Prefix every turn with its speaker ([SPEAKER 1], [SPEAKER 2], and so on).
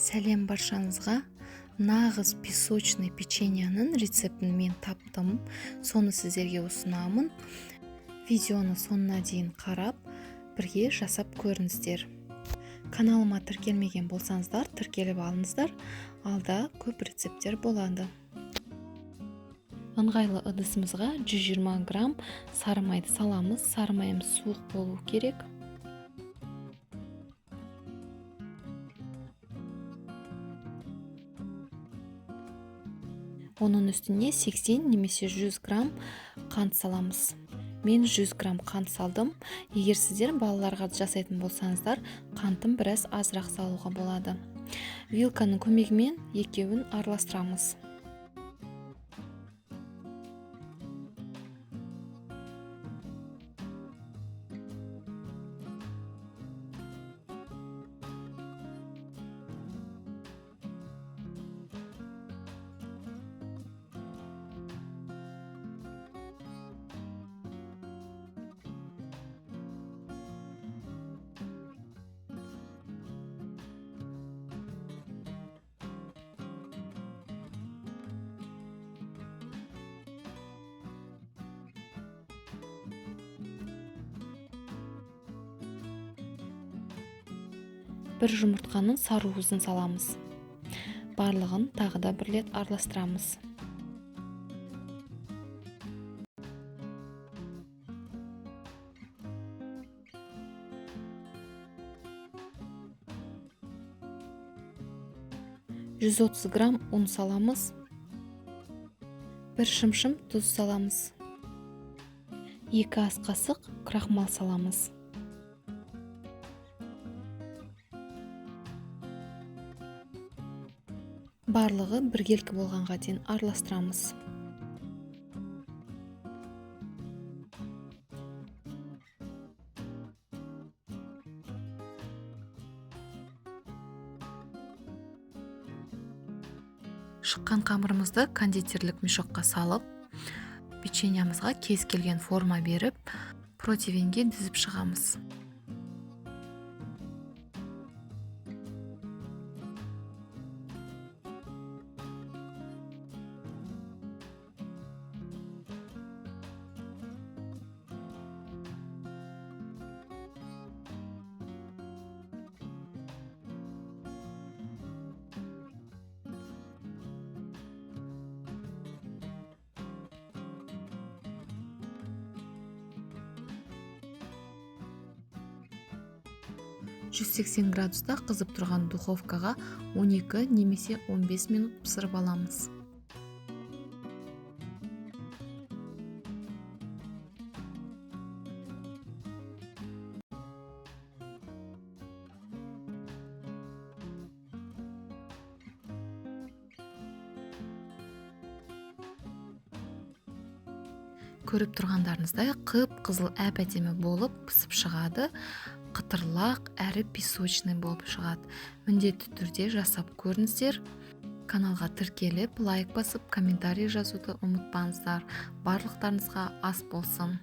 [SPEAKER 1] Сәлем баршаңызға. Нағыз песочный печеньенің рецептін мен таптым. Соны сіздерге ұсынамын. Видеоны соңына дейін қарап, бірге жасап көріңіздер. Каналыма тіркелмеген болсаңыздар, тіркеліп алыңыздар. Алда көп рецепттер болады. Ыңғайлы ыдысымызға 120 грамм сары майды саламыз. Сары майымыз суық болу керек. Оның үстіне 80 немесе 100 грамм қант саламыз. Мен 100 грамм қант салдым. Егер сіздер балаларға жасайтын болсаңыздар, қантын біраз азырақ салуға болады. Вилканың көмегімен екеуін араластырамыз. Бір жұмыртқаның саруғызын саламыз. Барлығын тағы да бір рет араластырамыз. «130 грамм ұн саламыз. 1 шымшым тұз саламыз. 2 ас қасық крахмал саламыз. Барлығы біркелкі болғанға дейін араластырамыз. Шыққан қамырымызды кондитерлік мешокқа салып, печеньямызға кез келген форма беріп, противеньге дізіп шығамыз. «180 градуста қызып тұрған духовкаға 12 немесе 15 минут пісіріп аламыз. Көріп тұрғандарыңыздай қып-қызыл әп-әдемі болып пісіп шығады. Қытырлақ әрі песочный болып шығады. Міндетті түрде жасап көріңіздер. Каналға тіркеліп, лайк басып, комментарий жазуды ұмытпаңыздар. Барлықтарыңызға ас болсын.